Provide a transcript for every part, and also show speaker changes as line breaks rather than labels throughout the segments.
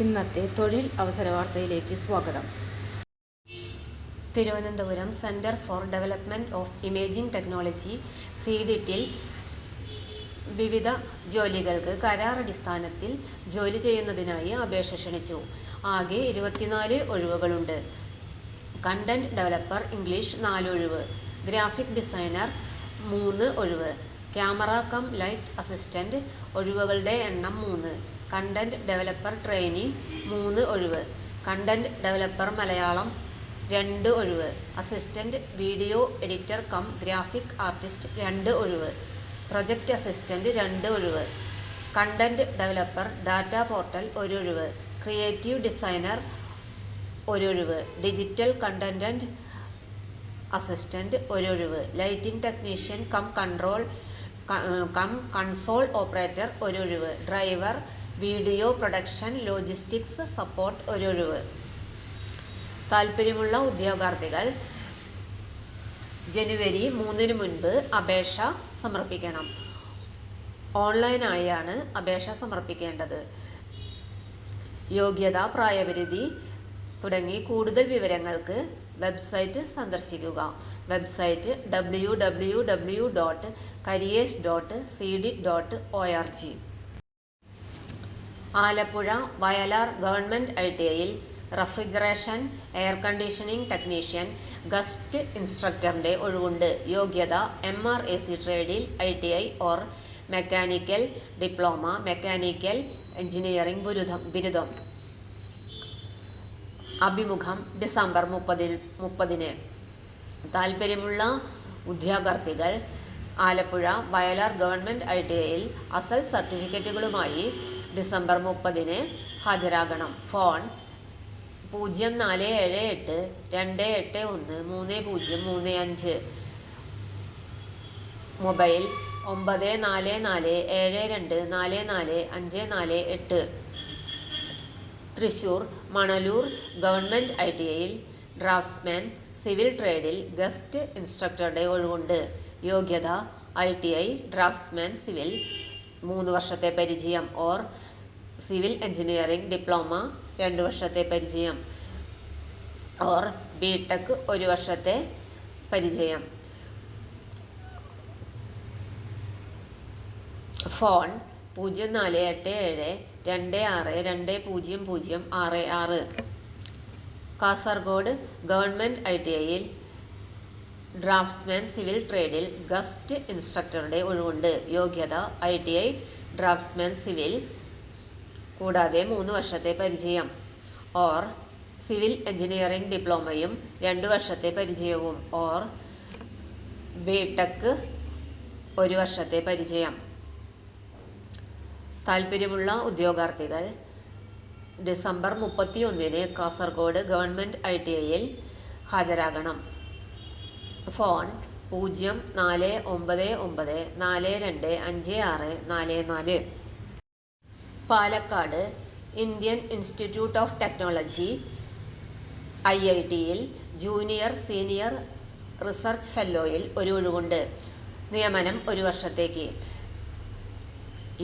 ഇന്നത്തെ തൊഴിൽ അവസര വാർത്തയിലേക്ക് സ്വാഗതം. Thiruvananthapuram centre for development of imaging technology CDTൽ വിവിധ ജോലികൾക്ക് കരാറടിസ്ഥാനത്തിൽ ജോലി ചെയ്യുന്നതിനായി അപേക്ഷ ക്ഷണിച്ചു. ആകെ 24 ഒഴിവുകളുണ്ട്. കണ്ടന്റ് ഡെവലപ്പർ ഇംഗ്ലീഷ് 4 ഒഴിവ്, ഗ്രാഫിക് ഡിസൈനർ 3 ഒഴിവ്, ക്യാമറ കം ലൈറ്റ് അസിസ്റ്റന്റ് ഒഴിവുകളുടെ എണ്ണം 3, കണ്ടന്റ് ഡെവലപ്പർ ട്രെയിനി 3 ഒഴിവ്, കണ്ടന്റ് ഡെവലപ്പർ മലയാളം 2 ഒഴിവ്, assistant video editor come graphic artist 2 ഒഴിവ്, പ്രൊജക്ട് അസിസ്റ്റന്റ് 2 ഒഴിവ്, കണ്ടന്റ് ഡെവലപ്പർ ഡാറ്റ പോർട്ടൽ 1 ഒഴിവ്, ക്രിയേറ്റീവ് ഡിസൈനർ 1 ഒഴിവ്, ഡിജിറ്റൽ കണ്ടന്റ് അസിസ്റ്റന്റ് 1 ഒഴിവ്, lighting technician come console operator 1 ഒഴിവ്, driver, video production logistics support 1 ഒഴിവ്. താൽപ്പര്യമുള്ള ഉദ്യോഗാർത്ഥികൾ ജനുവരി 3 മുൻപ് അപേക്ഷ സമർപ്പിക്കണം. ഓൺലൈനായാണ് അപേക്ഷ സമർപ്പിക്കേണ്ടത്. യോഗ്യത, പ്രായപരിധി തുടങ്ങി കൂടുതൽ വിവരങ്ങൾക്ക് വെബ്സൈറ്റ് സന്ദർശിക്കുക. Website www.careers.cdet.org. Alappuzha Vayalar government ITIയിൽ refrigeration air conditioning technician guest ഇൻസ്ട്രക്ടറിന്റെ ഒഴിവുണ്ട്. യോഗ്യത MRAC ട്രേഡിൽ ITI or mechanical diploma, mechanical engineering ബിരുദം. അഭിമുഖം ഡിസംബർ 30. താൽപ്പര്യമുള്ള ഉദ്യോഗാർത്ഥികൾ ആലപ്പുഴ വയലാർ ഗവൺമെന്റ് ITIയിൽ അസൽ സർട്ടിഫിക്കറ്റുകളുമായി ഡിസംബർ 30 ഹാജരാകണം. Phone 0478-281-3035, mobile 9447244548. Thrissur Manalur government ITIയിൽ ഡ്രാഫ്റ്റ്സ്മാൻ സിവിൽ ട്രേഡിൽ ഗസ്റ്റ് ഇൻസ്ട്രക്ടറുടെ ഒഴിവുണ്ട്. യോഗ്യത ITI ഡ്രാഫ്റ്റ്സ്മാൻ സിവിൽ 3 വർഷത്തെ പരിചയം ഓർ സിവിൽ എഞ്ചിനീയറിംഗ് ഡിപ്ലോമ 2 വർഷത്തെ പരിചയം ഓർ BTech 1 വർഷത്തെ പരിചയം. ഫോൺ 0487-262066. കാസർഗോഡ് ഗവൺമെന്റ് ITIയിൽ ഡ്രാഫ്റ്റ്സ്മാൻ സിവിൽ ട്രേഡിൽ ഗസ്റ്റ് ഇൻസ്ട്രക്ടറുടെ ഒഴിവുണ്ട്. യോഗ്യത ITI ഡ്രാഫ്റ്റ്സ്മാൻ സിവിൽ കൂടാതെ 3 വർഷത്തെ പരിചയം ഓർ സിവിൽ എഞ്ചിനീയറിംഗ് ഡിപ്ലോമയും 2 വർഷത്തെ പരിചയവും ഓർ BTech 1 വർഷത്തെ പരിചയം. താൽപ്പര്യമുള്ള ഉദ്യോഗാർത്ഥികൾ ഡിസംബർ 31 കാസർഗോഡ് ഗവൺമെന്റ് ITIയിൽ ഹാജരാകണം. Phone 0499425644. Palakkad Indian institute of technology IITയിൽ ജൂനിയർ സീനിയർ റിസർച്ച് ഫെല്ലോയിൽ ഒരു ഒഴിവുണ്ട്. നിയമനം 1 വർഷത്തേക്ക്.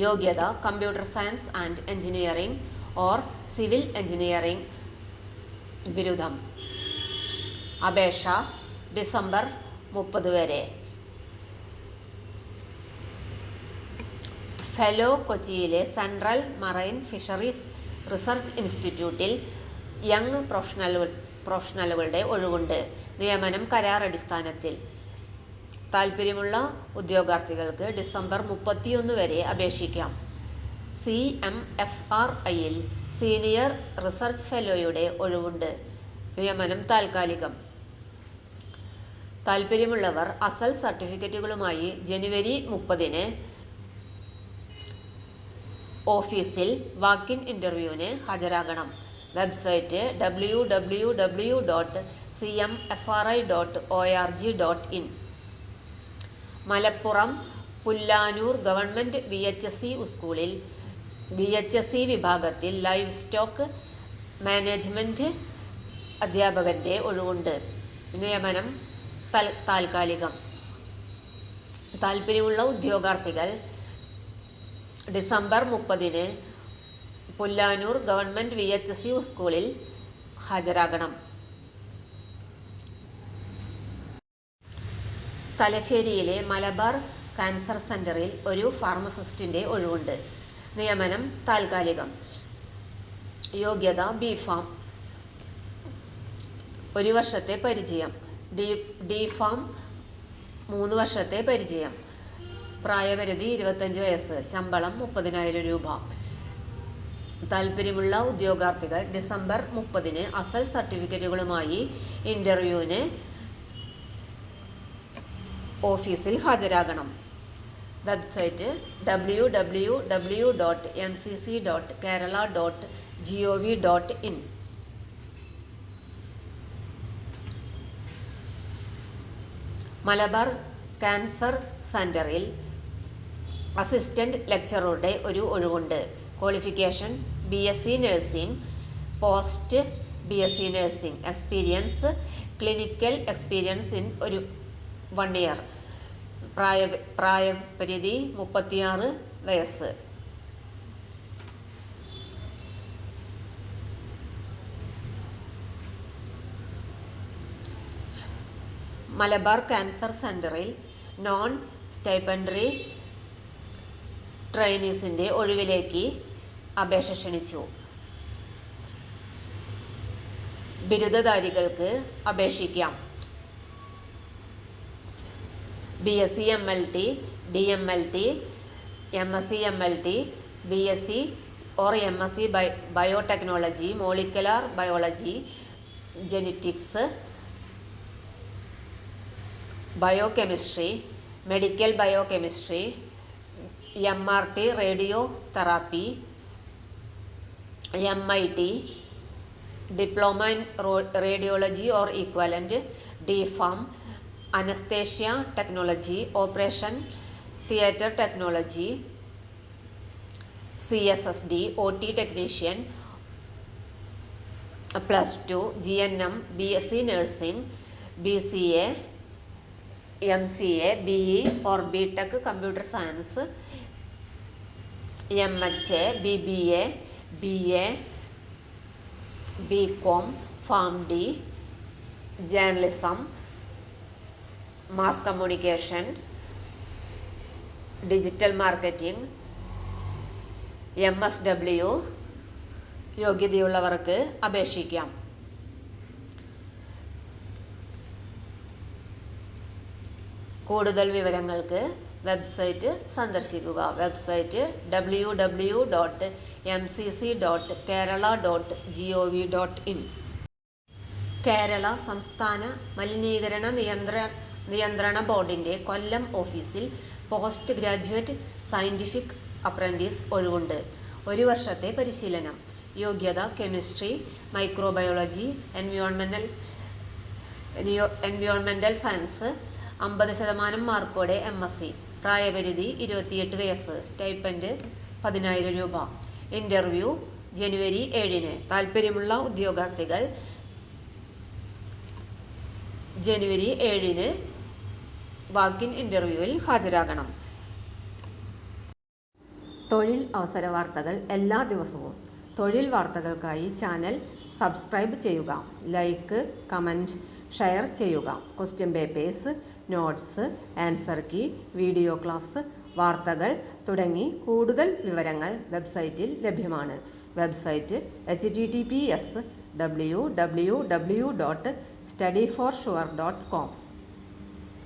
യോഗ്യത computer science and engineering or civil engineering ബിരുദം. അപേക്ഷ ഡിസംബർ 30 വരെ. ഫെലോ കൊച്ചിയിലെ സെൻട്രൽ മറൈൻ ഫിഷറീസ് റിസർച്ച് ഇൻസ്റ്റിറ്റ്യൂട്ടിൽ യങ് പ്രൊഫഷണലുകളുടെ ഒഴിവുണ്ട്. നിയമനം കരാറടിസ്ഥാനത്തിൽ. താൽപ്പര്യമുള്ള ഉദ്യോഗാർത്ഥികൾക്ക് ഡിസംബർ 31 വരെ അപേക്ഷിക്കാം. CMFRIയിൽ സീനിയർ റിസർച്ച് ഫെലോയുടെ ഒഴിവുണ്ട്. നിയമനം താൽക്കാലികം. താൽപ്പര്യമുള്ളവർ അസൽ സർട്ടിഫിക്കറ്റുകളുമായി ജനുവരി 30 ഓഫീസിൽ വാക്കിൻ ഇന്റർവ്യൂവിന് ഹാജരാകണം. Website www.cmfri.org.in. Malappuram Pullanur government VHSC സ്കൂളിൽ VHSC വിഭാഗത്തിൽ ലൈവ് സ്റ്റോക്ക് മാനേജ്മെന്റ് അധ്യാപകന്റെ ഒഴിവുണ്ട്. നിയമനം താൽക്കാലികം. താൽപ്പര്യമുള്ള ഉദ്യോഗാർത്ഥികൾ ഡിസംബർ 30 പുല്ലാനൂർ ഗവൺമെൻറ് VHSU സ്കൂളിൽ ഹാജരാകണം. തലശ്ശേരിയിലെ മലബാർ കാൻസർ സെന്ററിൽ ഒരു ഫാർമസിസ്റ്റിന്റെ ഒഴിവുണ്ട്. നിയമനം താൽക്കാലികം. യോഗ്യത B.Pharm. 1 വർഷത്തെ പരിചയം. D.Pharm 3 വർഷത്തെ പരിചയം. പ്രായപരിധി 25 വയസ്സ്. ശമ്പളം 30,000 രൂപ. താൽപ്പര്യമുള്ള ഉദ്യോഗാർത്ഥികൾ ഡിസംബർ 30-ന് അസൽ സർട്ടിഫിക്കറ്റുകളുമായി ഇന്റർവ്യൂവിന് ഓഫീസിൽ ഹാജരാകണം. Website www.mcc.kerala.gov.in. മലബാർ കാൻസർ സെന്ററിൽ അസിസ്റ്റന്റ് ലെക്ചററുടെ ഒരു ഒഴിവുണ്ട്. Qualification BSc nursing, post BSc nursing. Experience clinical experience in 1 year. പ്രായപരിധി 36 വയസ്സ്. മലബാർ കാൻസർ സെന്ററിൽ നോൺ സ്റ്റൈപ്പൻഡറി ട്രെയിനീസിന്റെ ഒഴിവിലേക്ക് അപേക്ഷ ക്ഷണിച്ചു. ബിരുദധാരികൾക്ക് അപേക്ഷിക്കാം. BSc MLT, DMLT, MSc MLT, BSc or MSc Biotechnology, Molecular Biology, Genetics, Biochemistry, Medical Biochemistry, MRT Radiotherapy, MIT, Diploma in Radiology or equivalent, D.Pharm, Anesthesia Technology, Operation Theatre Technology, CSSD, OT Technician, +2, GNM, BSc Nursing, BCA, MCA, BE or BTech Computer Science, MHA, BBA, BA, BCom, PharmD, Journalism, Mass Communication, Digital Marketing, MSW യോഗ്യതയുള്ളവർക്ക് അപേക്ഷിക്കാം. കൂടുതൽ വിവരങ്ങൾക്ക് website സന്ദർശിക്കുക. Website www.mcc.kerala.gov.in. Kerala സംസ്ഥാന മലിനീകരണ നിയന്ത്രണ ബോർഡിന്റെ കൊല്ലം ഓഫീസിൽ post graduate scientific apprentice ഒഴിവുണ്ട്. 1 വർഷത്തെ പരിശീലനം. യോഗ്യത കെമിസ്ട്രി, മൈക്രോബയോളജി, എൻവയോൺമെന്റൽ സയൻസ്. 50% മാർക്കോടെ MSc. പ്രായപരിധി 28 വയസ്സ്. സ്റ്റൈപ്പൻഡ് 10,000 രൂപ. ഇന്റർവ്യൂ ജനുവരി 7-ന്. താൽപ്പര്യമുള്ള ഉദ്യോഗാർത്ഥികൾ ജനുവരി 7-ന് വാക്കിൻ ഇന്റർവ്യൂവിൽ ഹാജരാകണം. തൊഴിൽ അവസര വാർത്തകൾ എല്ലാ ദിവസവും. തൊഴിൽ വാർത്തകൾക്കായി ചാനൽ സബ്സ്ക്രൈബ് ചെയ്യുക. ലൈക്ക്, കമൻറ്റ്, ഷെയർ ചെയ്യുക. Question papers, notes, answer key, video class, വാർത്തകൾ തുടങ്ങി കൂടുതൽ വിവരങ്ങൾ വെബ്സൈറ്റിൽ ലഭ്യമാണ്. Website https://www.studyforsure.com